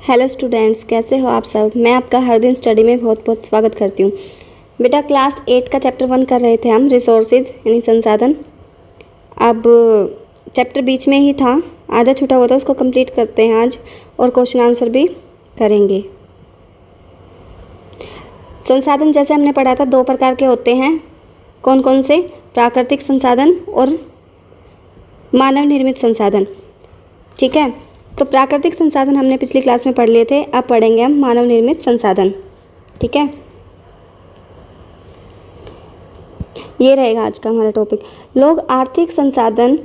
Hello students, कैसे हो आप सब। मैं आपका हर दिन स्टडी में बहुत बहुत स्वागत करती हूँ। बेटा क्लास 8 का चैप्टर 1 कर रहे थे हम, रिसोर्सेज यानी संसाधन। अब चैप्टर बीच में ही था, आधा छूटा हुआ था, उसको कंप्लीट करते हैं आज और क्वेश्चन आंसर भी करेंगे। संसाधन जैसे हमने पढ़ा था 2 प्रकार के होते हैं। कौन कौन से? प्राकृतिक संसाधन और मानव निर्मित संसाधन। ठीक है, तो प्राकृतिक संसाधन हमने पिछली क्लास में पढ़ लिए थे, अब पढ़ेंगे हम मानव निर्मित संसाधन। ठीक है, ये रहेगा आज का हमारा टॉपिक। लोग आर्थिक संसाधन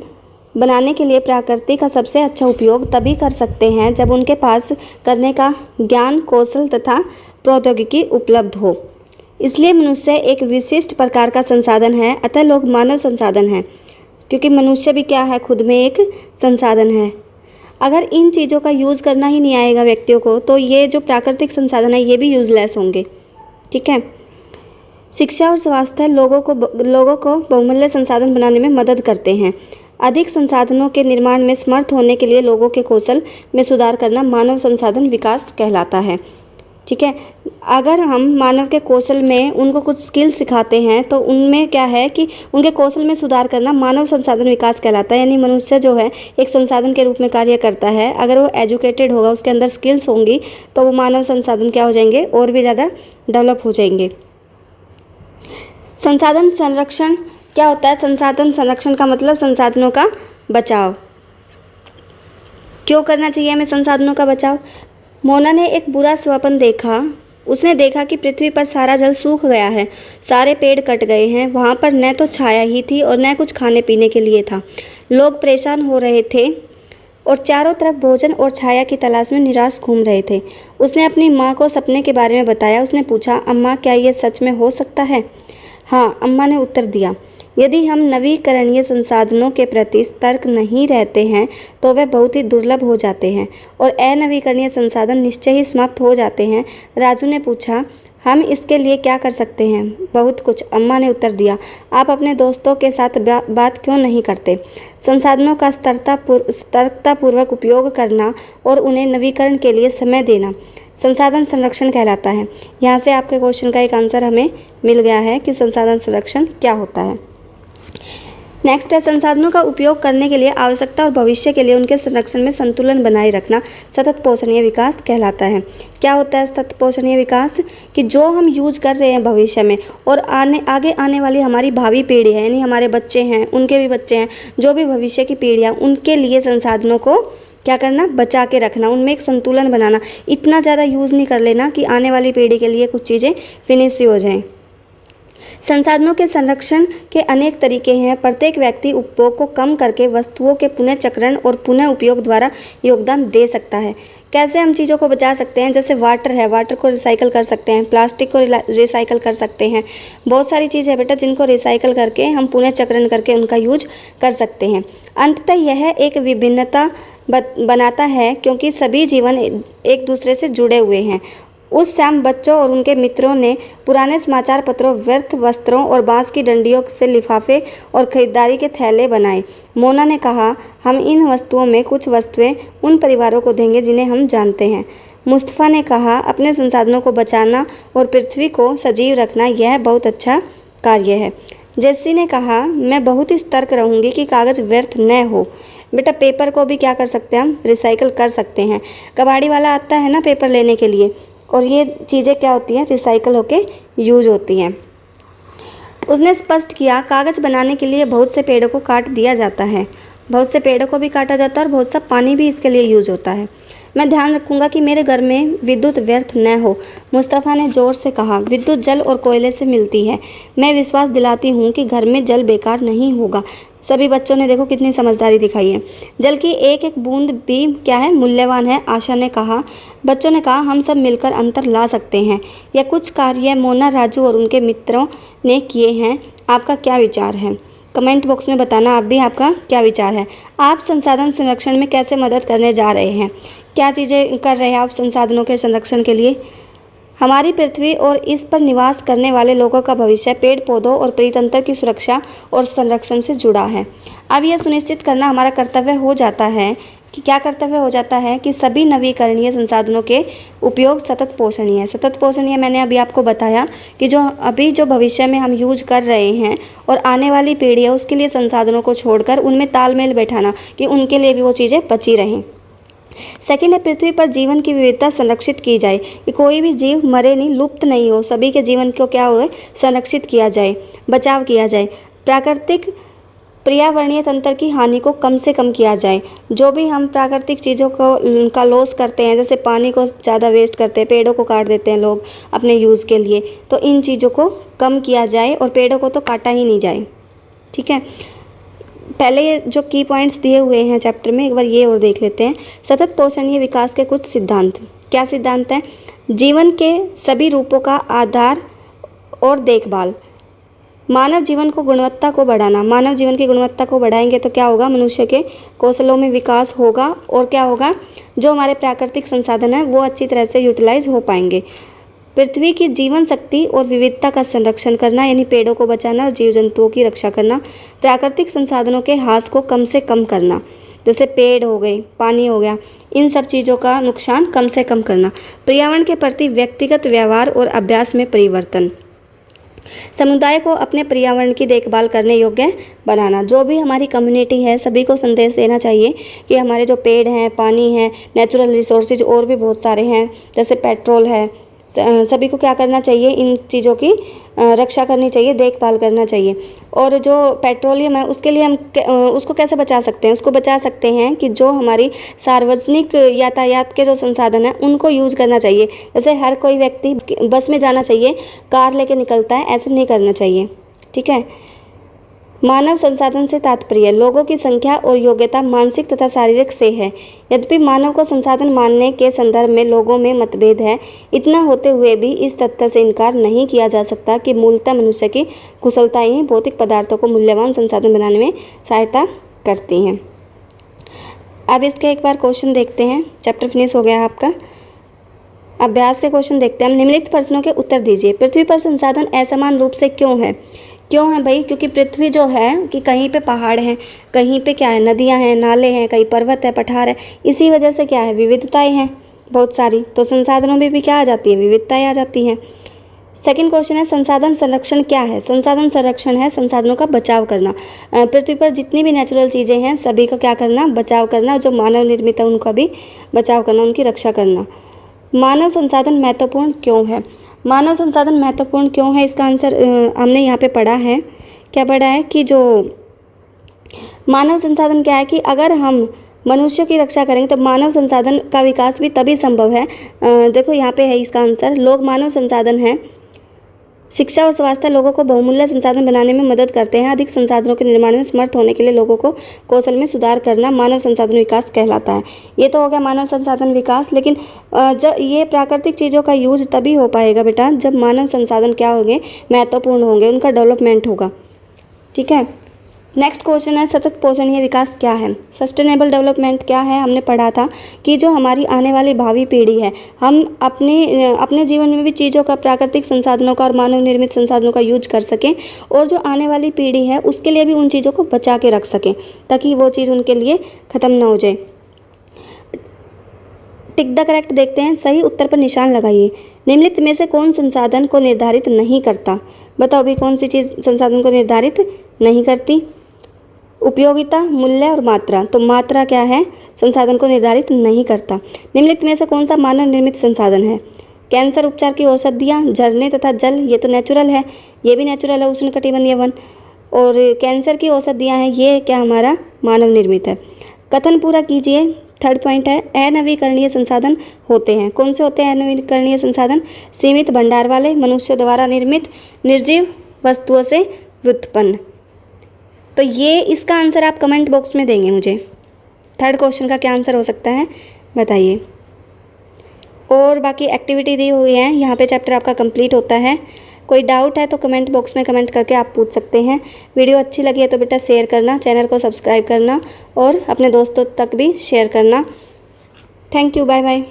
बनाने के लिए प्रकृति का सबसे अच्छा उपयोग तभी कर सकते हैं जब उनके पास करने का ज्ञान, कौशल तथा प्रौद्योगिकी उपलब्ध हो। इसलिए मनुष्य एक विशिष्ट प्रकार का संसाधन है, अतः लोग मानव संसाधन हैं, क्योंकि मनुष्य भी क्या है, खुद में एक संसाधन है। अगर इन चीज़ों का यूज़ करना ही नहीं आएगा व्यक्तियों को, तो ये जो प्राकृतिक संसाधन है ये भी यूज़लेस होंगे। ठीक है, शिक्षा और स्वास्थ्य लोगों को बहुमूल्य संसाधन बनाने में मदद करते हैं। अधिक संसाधनों के निर्माण में समर्थ होने के लिए लोगों के कौशल में सुधार करना मानव संसाधन विकास कहलाता है। ठीक है, अगर हम मानव के कौशल में उनको कुछ स्किल सिखाते हैं तो उनमें क्या है कि उनके कौशल में सुधार करना मानव संसाधन विकास कहलाता है। यानी मनुष्य जो है एक संसाधन के रूप में कार्य करता है। अगर वो एजुकेटेड होगा, उसके अंदर स्किल्स होंगी, तो वो मानव संसाधन क्या हो जाएंगे, और भी ज़्यादा डेवलप हो जाएंगे। संसाधन संरक्षण क्या होता है? संसाधन संरक्षण का मतलब संसाधनों का बचाव। क्यों करना चाहिए हमें संसाधनों का बचाव? मोना ने एक बुरा स्वप्न देखा। उसने देखा कि पृथ्वी पर सारा जल सूख गया है, सारे पेड़ कट गए हैं, वहाँ पर न तो छाया ही थी और न कुछ खाने पीने के लिए था। लोग परेशान हो रहे थे और चारों तरफ भोजन और छाया की तलाश में निराश घूम रहे थे। उसने अपनी माँ को सपने के बारे में बताया। उसने पूछा, अम्मा क्या ये सच में हो सकता है? हाँ, अम्मा ने उत्तर दिया। यदि हम नवीकरणीय संसाधनों के प्रति सतर्क नहीं रहते हैं तो वे बहुत ही दुर्लभ हो जाते हैं और अनवीकरणीय संसाधन निश्चय ही समाप्त हो जाते हैं। राजू ने पूछा, हम इसके लिए क्या कर सकते हैं? बहुत कुछ, अम्मा ने उत्तर दिया। आप अपने दोस्तों के साथ बात क्यों नहीं करते? संसाधनों का सतर्कतापूर्वक उपयोग करना और उन्हें नवीकरण के लिए समय देना संसाधन संरक्षण कहलाता है। यहाँ से आपके क्वेश्चन का एक आंसर हमें मिल गया है कि संसाधन संरक्षण क्या होता है। नेक्स्ट है, संसाधनों का उपयोग करने के लिए आवश्यकता और भविष्य के लिए उनके संरक्षण में संतुलन बनाए रखना सतत पोषणीय विकास कहलाता है। क्या होता है सतत पोषणीय विकास? कि जो हम यूज कर रहे हैं भविष्य में और आगे आने वाली हमारी भावी पीढ़ी है, यानी हमारे बच्चे हैं, उनके भी बच्चे हैं, जो भी भविष्य की पीढ़ियाँ, उनके लिए संसाधनों को क्या करना, बचा के रखना, उनमें एक संतुलन बनाना। इतना ज़्यादा यूज़ नहीं कर लेना कि आने वाली पीढ़ी के लिए कुछ चीज़ें फिनिश हो जाएं। संसाधनों के संरक्षण के अनेक तरीके हैं। प्रत्येक व्यक्ति उपभोग को कम करके वस्तुओं के पुनः चक्रण और पुनः उपयोग द्वारा योगदान दे सकता है। कैसे हम चीज़ों को बचा सकते हैं? जैसे वाटर है, वाटर को रिसाइकल कर सकते हैं, प्लास्टिक को रिसाइकल कर सकते हैं। बहुत सारी चीज़ है बेटा जिनको रिसाइकल करके हम पुनः चक्रण करके उनका यूज कर सकते हैं। अंततः यह एक विभिन्नता बनाता है क्योंकि सभी जीवन एक दूसरे से जुड़े हुए हैं। उस शाम बच्चों और उनके मित्रों ने पुराने समाचार पत्रों, व्यर्थ वस्त्रों और बांस की डंडियों से लिफाफे और खरीदारी के थैले बनाए। मोना ने कहा, हम इन वस्तुओं में कुछ वस्तुएं उन परिवारों को देंगे जिन्हें हम जानते हैं। मुस्तफ़ा ने कहा, अपने संसाधनों को बचाना और पृथ्वी को सजीव रखना यह बहुत अच्छा कार्य है। जेसी ने कहा, मैं बहुत ही सतर्क रहूँगी कि कागज़ व्यर्थ न हो। बेटा पेपर को भी क्या कर सकते हैं हम, रिसाइकल कर सकते हैं। कबाड़ी वाला आता है ना पेपर लेने के लिए, और ये चीज़ें क्या होती हैं, रिसाइकल होके यूज होती हैं। उसने स्पष्ट किया, कागज़ बनाने के लिए बहुत से पेड़ों को काट दिया जाता है, बहुत से पेड़ों को भी काटा जाता है और बहुत सा पानी भी इसके लिए यूज होता है। मैं ध्यान रखूँगा कि मेरे घर में विद्युत व्यर्थ न हो। मुस्तफ़ा ने ज़ोर से कहा, विद्युत जल और कोयले से मिलती है। मैं विश्वास दिलाती हूँ कि घर में जल बेकार नहीं होगा। सभी बच्चों ने देखो कितनी समझदारी दिखाई है। जल की एक एक बूंद भी क्या है, मूल्यवान है, आशा ने कहा। बच्चों ने कहा, हम सब मिलकर अंतर ला सकते हैं। यह कुछ कार्य मोना, राजू और उनके मित्रों ने किए हैं। आपका क्या विचार है? कमेंट बॉक्स में बताना आप भी आपका क्या विचार है। आप संसाधन संरक्षण में कैसे मदद करने जा रहे हैं? क्या चीज़ें कर रहे हैं आप संसाधनों के संरक्षण के लिए? हमारी पृथ्वी और इस पर निवास करने वाले लोगों का भविष्य पेड़ पौधों और परितंत्र की सुरक्षा और संरक्षण से जुड़ा है। अब यह सुनिश्चित करना हमारा कर्तव्य हो जाता है कि क्या कर्तव्य हो जाता है कि सभी नवीकरणीय संसाधनों के उपयोग सतत पोषणीय है। सतत पोषणीय मैंने अभी आपको बताया कि जो भविष्य में हम यूज कर रहे हैं और आने वाली पीढ़ी है उसके लिए संसाधनों को छोड़कर उनमें तालमेल बैठाना कि उनके लिए भी वो चीज़ें बची रहें। सेकंड है, पृथ्वी पर जीवन की विविधता संरक्षित की जाए कि कोई भी जीव मरे नहीं, लुप्त नहीं हो, सभी के जीवन को क्या हो संरक्षित किया जाए, बचाव किया जाए। प्राकृतिक पर्यावरणीय तंत्र की हानि को कम से कम किया जाए। जो भी हम प्राकृतिक चीज़ों को का लॉस करते हैं, जैसे पानी को ज़्यादा वेस्ट करते हैं, पेड़ों को काट देते हैं लोग अपने यूज़ के लिए, तो इन चीज़ों को कम किया जाए और पेड़ों को तो काटा ही नहीं जाए। ठीक है, पहले ये जो की पॉइंट्स दिए हुए हैं चैप्टर में एक बार ये और देख लेते हैं। सतत पोषणीय विकास के कुछ सिद्धांत। क्या सिद्धांत है? जीवन के सभी रूपों का आधार और देखभाल। मानव जीवन को गुणवत्ता को बढ़ाना। मानव जीवन की गुणवत्ता को बढ़ाएंगे तो क्या होगा? मनुष्य के कौशलों में विकास होगा और क्या होगा? जो हमारे प्राकृतिक संसाधन हैं वो अच्छी तरह से यूटिलाइज हो पाएंगे। पृथ्वी की जीवन शक्ति और विविधता का संरक्षण करना, यानी पेड़ों को बचाना और जीव जंतुओं की रक्षा करना। प्राकृतिक संसाधनों के ह्रास को कम से कम करना, जैसे पेड़ हो गए, पानी हो गया, इन सब चीज़ों का नुकसान कम से कम करना। पर्यावरण के प्रति व्यक्तिगत व्यवहार और अभ्यास में परिवर्तन। समुदाय को अपने पर्यावरण की देखभाल करने योग्य बनाना। जो भी हमारी कम्युनिटी है सभी को संदेश देना चाहिए कि हमारे जो पेड़ हैं, पानी है, नेचुरल रिसोर्सेज और भी बहुत सारे हैं, जैसे पेट्रोल है, सभी को क्या करना चाहिए? इन चीज़ों की रक्षा करनी चाहिए, देखभाल करना चाहिए। और जो पेट्रोलियम है उसके लिए हम उसको कैसे बचा सकते हैं? उसको बचा सकते हैं कि जो हमारी सार्वजनिक यातायात के जो संसाधन हैं उनको यूज़ करना चाहिए। जैसे हर कोई व्यक्ति बस में जाना चाहिए, कार लेके निकलता है, ऐसे नहीं करना चाहिए। ठीक है। मानव संसाधन से तात्पर्य लोगों की संख्या और योग्यता मानसिक तथा शारीरिक से है। यद्यपि मानव को संसाधन मानने के संदर्भ में लोगों में मतभेद है, इतना होते हुए भी इस तथ्य से इनकार नहीं किया जा सकता कि मूलतः मनुष्य की कुशलता ही भौतिक पदार्थों को मूल्यवान संसाधन बनाने में सहायता करती हैं। अब इसका एक बार क्वेश्चन देखते हैं। चैप्टर फिनिश हो गया आपका। अभ्यास के क्वेश्चन देखते हैं हम। निम्नलिखित प्रश्नों के उत्तर दीजिए। पृथ्वी पर संसाधन असमान रूप से क्यों है? क्यों है भाई? क्योंकि पृथ्वी जो है कि कहीं पे पहाड़ हैं, कहीं पे क्या है, नदियां हैं, नाले हैं, कहीं पर्वत है, पठार है। इसी वजह से क्या है, विविधताएं हैं बहुत सारी, तो संसाधनों में भी क्या आ जाती है, विविधताएं आ जाती हैं। सेकंड क्वेश्चन है संसाधन संरक्षण क्या है? संसाधन संरक्षण है संसाधनों का बचाव करना। पृथ्वी पर जितनी भी नेचुरल चीज़ें हैं सभी का क्या करना, बचाव करना। जो मानव निर्मित है उनका भी बचाव करना, उनकी रक्षा करना। मानव संसाधन महत्वपूर्ण क्यों है? मानव संसाधन महत्वपूर्ण क्यों है, इसका आंसर हमने यहाँ पे पढ़ा है। क्या पढ़ा है कि जो मानव संसाधन क्या है कि अगर हम मनुष्य की रक्षा करेंगे तो मानव संसाधन का विकास भी तभी संभव है। देखो यहाँ पे है इसका आंसर। लोग मानव संसाधन है। शिक्षा और स्वास्थ्य लोगों को बहुमूल्य संसाधन बनाने में मदद करते हैं। अधिक संसाधनों के निर्माण में समर्थ होने के लिए लोगों को कौशल में सुधार करना मानव संसाधन विकास कहलाता है। ये तो हो गया मानव संसाधन विकास। लेकिन जब ये प्राकृतिक चीज़ों का यूज तभी हो पाएगा बेटा जब मानव संसाधन क्या होंगे, महत्वपूर्ण होंगे, उनका डेवलपमेंट होगा। ठीक है। नेक्स्ट क्वेश्चन है सतत पोषणीय विकास क्या है? सस्टेनेबल डेवलपमेंट क्या है? हमने पढ़ा था कि जो हमारी आने वाली भावी पीढ़ी है, हम अपने जीवन में भी चीज़ों का, प्राकृतिक संसाधनों का और मानव निर्मित संसाधनों का यूज कर सकें और जो आने वाली पीढ़ी है उसके लिए भी उन चीज़ों को बचा के रख सकें ताकि वो चीज़ उनके लिए ख़त्म ना हो जाए। टिक द करेक्ट देखते हैं। सही उत्तर पर निशान लगाइए। निम्नलिखित में से कौन संसाधन को निर्धारित नहीं करता? बताओ भी कौन सी चीज़ संसाधन को निर्धारित नहीं करती? उपयोगिता, मूल्य और मात्रा। तो मात्रा क्या है, संसाधन को निर्धारित नहीं करता। निम्नलिखित में से कौन सा मानव निर्मित संसाधन है? कैंसर उपचार की औषधियाँ, झरने तथा जल, ये तो नेचुरल है, ये भी नेचुरल है, उष्णकटिबंधीय वन। और कैंसर की औषधियाँ हैं, ये क्या हमारा मानव निर्मित है। कथन पूरा कीजिए। थर्ड पॉइंट है अनवीकरणीय संसाधन होते हैं। कौन से होते हैं अनवीकरणीय संसाधन? सीमित भंडार वाले, मनुष्य द्वारा निर्मित, निर्जीव वस्तुओं से व्युत्पन्न। तो ये इसका आंसर आप कमेंट बॉक्स में देंगे मुझे। थर्ड क्वेश्चन का क्या आंसर हो सकता है बताइए। और बाकी एक्टिविटी दी हुई है यहाँ पे, चैप्टर आपका कंप्लीट होता है। कोई डाउट है तो कमेंट बॉक्स में कमेंट करके आप पूछ सकते हैं। वीडियो अच्छी लगी है तो बेटा शेयर करना, चैनल को सब्सक्राइब करना और अपने दोस्तों तक भी शेयर करना। Thank you, bye bye.